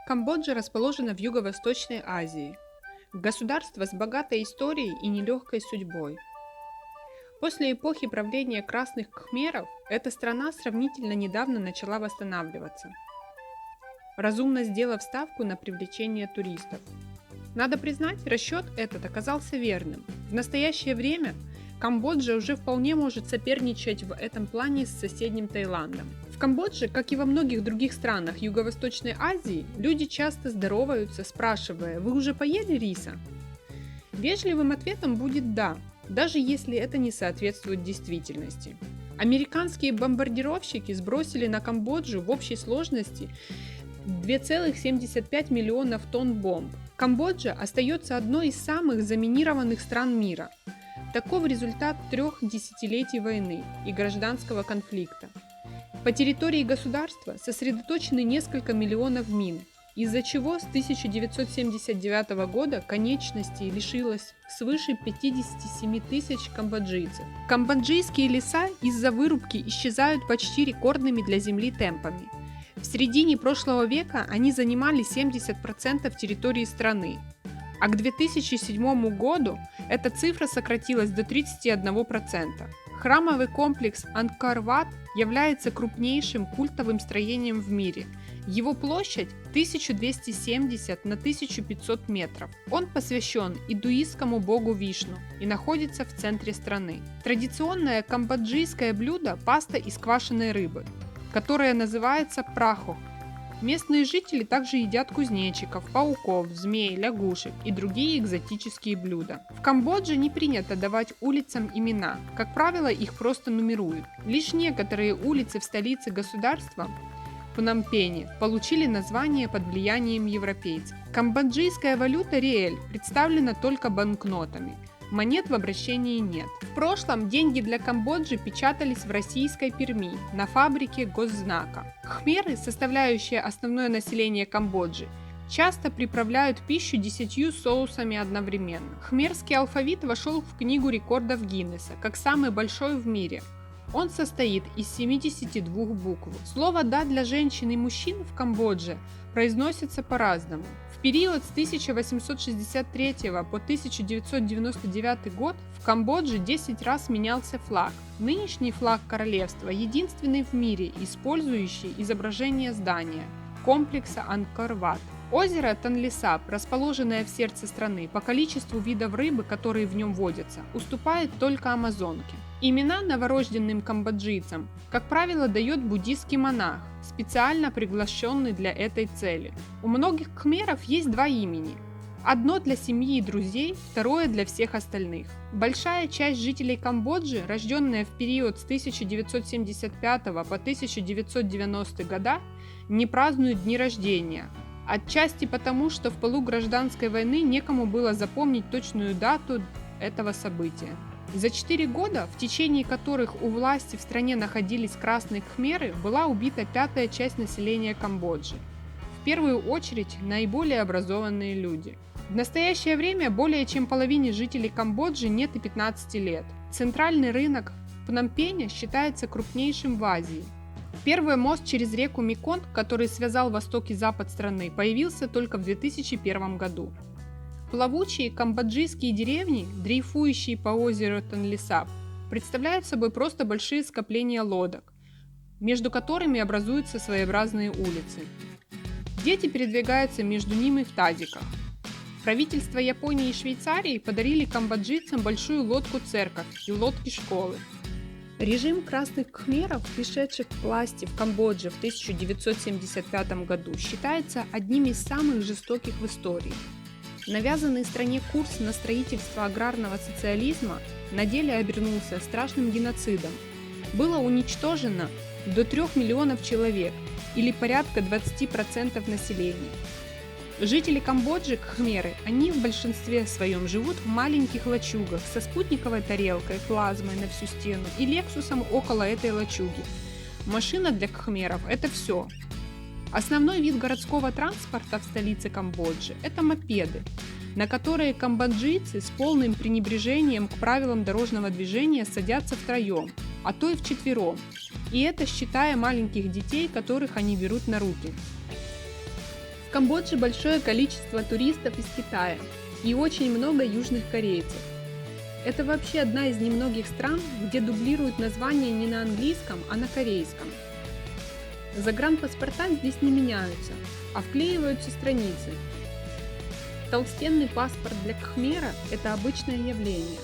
Камбоджа расположена в Юго-Восточной Азии. Государство с богатой историей и нелегкой судьбой. После эпохи правления красных кхмеров эта страна сравнительно недавно начала восстанавливаться, разумно сделав ставку на привлечение туристов. Надо признать, расчет этот оказался верным. В настоящее время Камбоджа уже вполне может соперничать в этом плане с соседним Таиландом. В Камбодже, как и во многих других странах Юго-Восточной Азии, люди часто здороваются, спрашивая: «Вы уже поели риса?». Вежливым ответом будет «да», даже если это не соответствует действительности. Американские бомбардировщики сбросили на Камбоджу в общей сложности 2,75 миллионов тонн бомб. Камбоджа остается одной из самых заминированных стран мира. Таков результат 3 десятилетий войны и гражданского конфликта. По территории государства сосредоточены несколько миллионов мин, из-за чего с 1979 года конечностей лишилось свыше 57 тысяч камбоджийцев. Камбоджийские леса из-за вырубки исчезают почти рекордными для Земли темпами. В середине прошлого века они занимали 70% территории страны, а к 2007 году эта цифра сократилась до 31%. Храмовый комплекс Ангкор-Ват является крупнейшим культовым строением в мире. Его площадь 1270 на 1500 метров. Он посвящен индуистскому богу Вишну и находится в центре страны. Традиционное камбоджийское блюдо – паста из квашеной рыбы, которая называется прахо. Местные жители также едят кузнечиков, пауков, змей, лягушек и другие экзотические блюда. В Камбодже не принято давать улицам имена, как правило, их просто нумеруют. Лишь некоторые улицы в столице государства, Пномпене, получили название под влиянием европейцев. Камбоджийская валюта риэль представлена только банкнотами. Монет в обращении нет. В прошлом деньги для Камбоджи печатались в российской Перми на фабрике Госзнака. Кхмеры, составляющие основное население Камбоджи, часто приправляют пищу 10 соусами одновременно. Кхмерский алфавит вошел в книгу рекордов Гиннесса как самый большой в мире. Он состоит из 72 букв. Слово «да» для женщин и мужчин в Камбодже произносится по-разному. В период с 1863 по 1999 год в Камбодже 10 раз менялся флаг. Нынешний флаг королевства единственный в мире, использующий изображение здания комплекса Ангкор-Ват. Озеро Танлисап, расположенное в сердце страны, по количеству видов рыбы, которые в нем водятся, уступает только Амазонке. Имена новорожденным камбоджийцам, как правило, дает буддийский монах, специально приглашенный для этой цели. У многих кхмеров есть два имени. Одно для семьи и друзей, второе для всех остальных. Большая часть жителей Камбоджи, рожденная в период с 1975 по 1990 года, не празднуют дни рождения. Отчасти потому, что в пылу гражданской войны некому было запомнить точную дату этого события. За 4 года, в течение которых у власти в стране находились красные кхмеры, была убита пятая часть населения Камбоджи. В первую очередь, наиболее образованные люди. В настоящее время более чем половине жителей Камбоджи нет и 15 лет. Центральный рынок в Пномпене считается крупнейшим в Азии. Первый мост через реку Меконг, который связал восток и запад страны, появился только в 2001 году. Плавучие камбоджийские деревни, дрейфующие по озеру Танлисап, представляют собой просто большие скопления лодок, между которыми образуются своеобразные улицы. Дети передвигаются между ними в тазиках. Правительства Японии и Швейцарии подарили камбоджийцам большую лодку-церковь и лодки-школы. Режим красных кхмеров, пришедших к власти в Камбодже в 1975 году, считается одним из самых жестоких в истории. Навязанный стране курс на строительство аграрного социализма на деле обернулся страшным геноцидом. Было уничтожено до 3 миллионов человек, или порядка 20% населения. Жители Камбоджи, кхмеры, они в большинстве своем живут в маленьких лачугах со спутниковой тарелкой, плазмой на всю стену и лексусом около этой лачуги. Машина для кхмеров – это все. Основной вид городского транспорта в столице Камбоджи – это мопеды, на которые камбоджийцы с полным пренебрежением к правилам дорожного движения садятся втроем, а то и вчетвером, и это считая маленьких детей, которых они берут на руки. В Камбодже большое количество туристов из Китая и очень много южных корейцев. Это вообще одна из немногих стран, где дублируют названия не на английском, а на корейском. Загранпаспорта здесь не меняются, а вклеиваются страницы. Толстенный паспорт для кхмера – это обычное явление.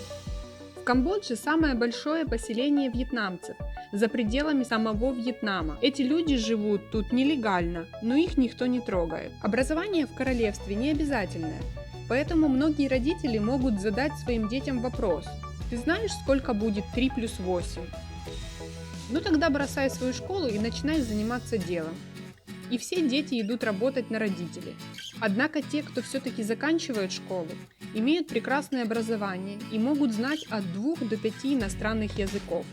В Камбодже самое большое поселение вьетнамцев за пределами самого Вьетнама. Эти люди живут тут нелегально, но их никто не трогает. Образование в королевстве не обязательное, поэтому многие родители могут задать своим детям вопрос: «Ты знаешь, сколько будет 3 плюс 8?» Ну тогда бросай свою школу и начинай заниматься делом. И все дети идут работать на родителей. Однако те, кто все-таки заканчивает школу, имеют прекрасное образование и могут знать от 2 до 5 иностранных языков.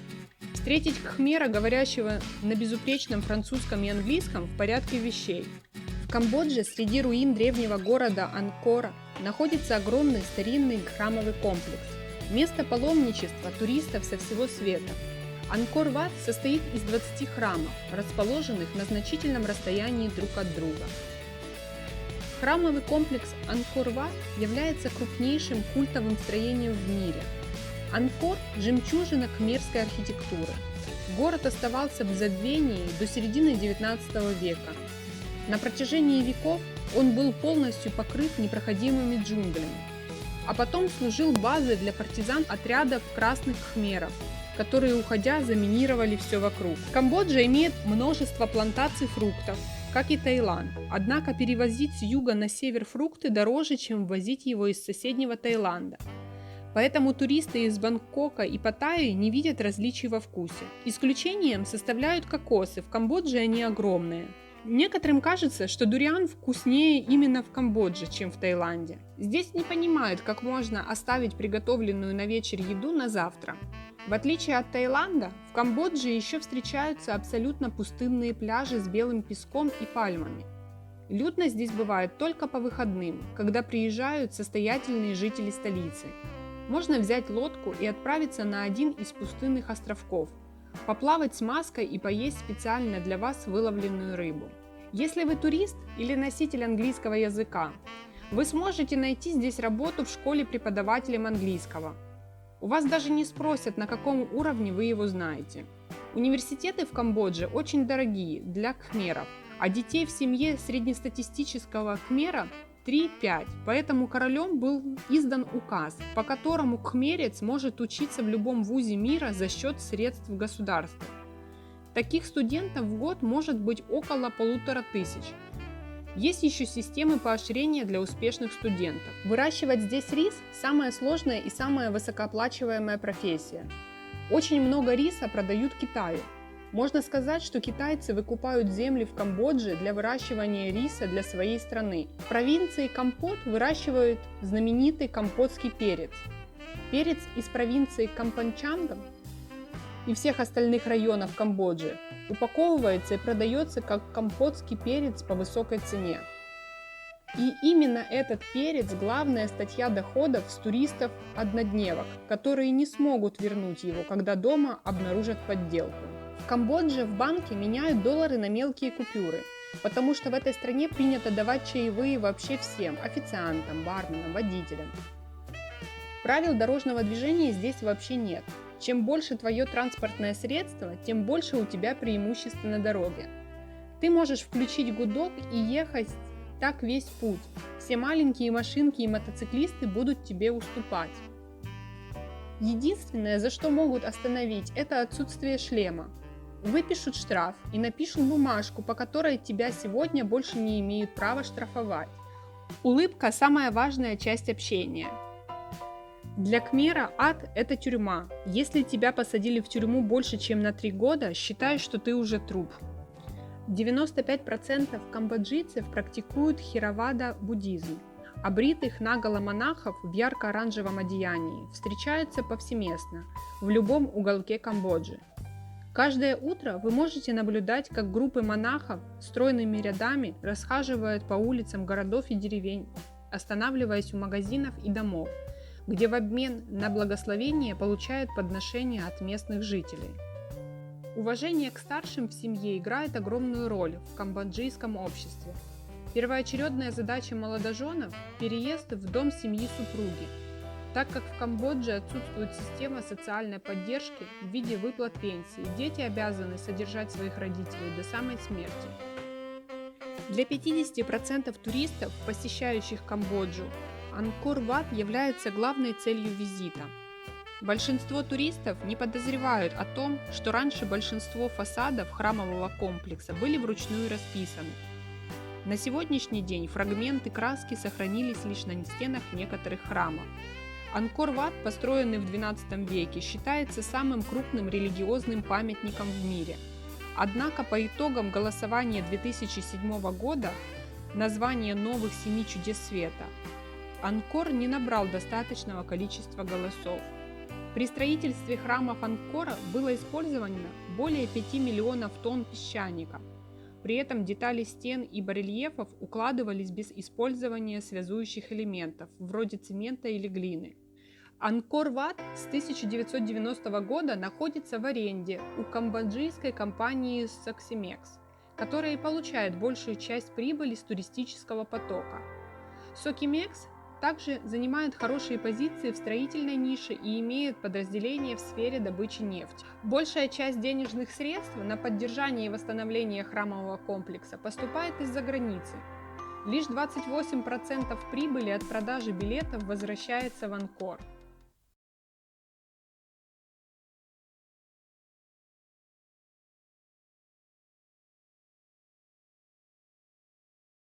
Встретить кхмера, говорящего на безупречном французском и английском, в порядке вещей. В Камбодже среди руин древнего города Анкора находится огромный старинный храмовый комплекс. Место паломничества туристов со всего света. Анкор-Ват состоит из 20 храмов, расположенных на значительном расстоянии друг от друга. Храмовый комплекс Анкор-Ват является крупнейшим культовым строением в мире. Анкор – жемчужина кхмерской архитектуры. Город оставался в забвении до середины XIX века. На протяжении веков он был полностью покрыт непроходимыми джунглями, а потом служил базой для партизан отрядов красных кхмеров, которые, уходя, заминировали все вокруг. Камбоджа имеет множество плантаций фруктов, как и Таиланд. Однако перевозить с юга на север фрукты дороже, чем ввозить его из соседнего Таиланда. Поэтому туристы из Бангкока и Паттайи не видят различий во вкусе. Исключением составляют кокосы, в Камбодже они огромные. Некоторым кажется, что дуриан вкуснее именно в Камбодже, чем в Таиланде. Здесь не понимают, как можно оставить приготовленную на вечер еду на завтра. В отличие от Таиланда, в Камбодже еще встречаются абсолютно пустынные пляжи с белым песком и пальмами. Людно здесь бывает только по выходным, когда приезжают состоятельные жители столицы. Можно взять лодку и отправиться на один из пустынных островков, поплавать с маской и поесть специально для вас выловленную рыбу. Если вы турист или носитель английского языка, вы сможете найти здесь работу в школе преподавателем английского. У вас даже не спросят, на каком уровне вы его знаете. Университеты в Камбодже очень дорогие для кхмеров, а детей в семье среднестатистического кхмера 3-5, поэтому королем был издан указ, по которому кхмерец может учиться в любом вузе мира за счет средств государства. Таких студентов в год может быть около 1500. Есть еще системы поощрения для успешных студентов. Выращивать здесь рис – самая сложная и самая высокооплачиваемая профессия. Очень много риса продают Китаю. Можно сказать, что китайцы выкупают земли в Камбодже для выращивания риса для своей страны. В провинции Кампот выращивают знаменитый кампотский перец. Перец из провинции Кампончанга и всех остальных районов Камбоджи упаковывается и продается как кампотский перец по высокой цене. И именно этот перец – главная статья доходов с туристов-однодневок, которые не смогут вернуть его, когда дома обнаружат подделку. В Камбодже в банке меняют доллары на мелкие купюры, потому что в этой стране принято давать чаевые вообще всем – официантам, барменам, водителям. Правил дорожного движения здесь вообще нет. Чем больше твое транспортное средство, тем больше у тебя преимуществ на дороге. Ты можешь включить гудок и ехать так весь путь. Все маленькие машинки и мотоциклисты будут тебе уступать. Единственное, за что могут остановить, это отсутствие шлема. Выпишут штраф и напишут бумажку, по которой тебя сегодня больше не имеют права штрафовать. Улыбка – самая важная часть общения. Для кхмера ад – это тюрьма. Если тебя посадили в тюрьму больше, чем на 3 года, считай, что ты уже труп. 95% камбоджийцев практикуют херавада-буддизм, а бритых наголо монахов в ярко-оранжевом одеянии встречаются повсеместно, в любом уголке Камбоджи. Каждое утро вы можете наблюдать, как группы монахов стройными рядами расхаживают по улицам городов и деревень, останавливаясь у магазинов и домов, где в обмен на благословение получают подношения от местных жителей. Уважение к старшим в семье играет огромную роль в камбоджийском обществе. Первоочередная задача молодоженов – переезд в дом семьи супруги, так как в Камбодже отсутствует система социальной поддержки в виде выплат пенсии, дети обязаны содержать своих родителей до самой смерти. Для 50% туристов, посещающих Камбоджу, Ангкор-Ват является главной целью визита. Большинство туристов не подозревают о том, что раньше большинство фасадов храмового комплекса были вручную расписаны. На сегодняшний день фрагменты краски сохранились лишь на стенах некоторых храмов. Ангкор-Ват, построенный в XII веке, считается самым крупным религиозным памятником в мире. Однако по итогам голосования 2007 года название новых 7 чудес света Ангкор не набрал достаточного количества голосов. При строительстве храмов Ангкора было использовано более 5 миллионов тонн песчаника. При этом детали стен и барельефов укладывались без использования связующих элементов, вроде цемента или глины. Ангкор-Ват с 1990 года находится в аренде у камбоджийской компании Soximex, которая и получает большую часть прибыли с туристического потока. Soximex также занимает хорошие позиции в строительной нише и имеет подразделение в сфере добычи нефти. Большая часть денежных средств на поддержание и восстановление храмового комплекса поступает из-за границы. Лишь 28% прибыли от продажи билетов возвращается в Ангкор.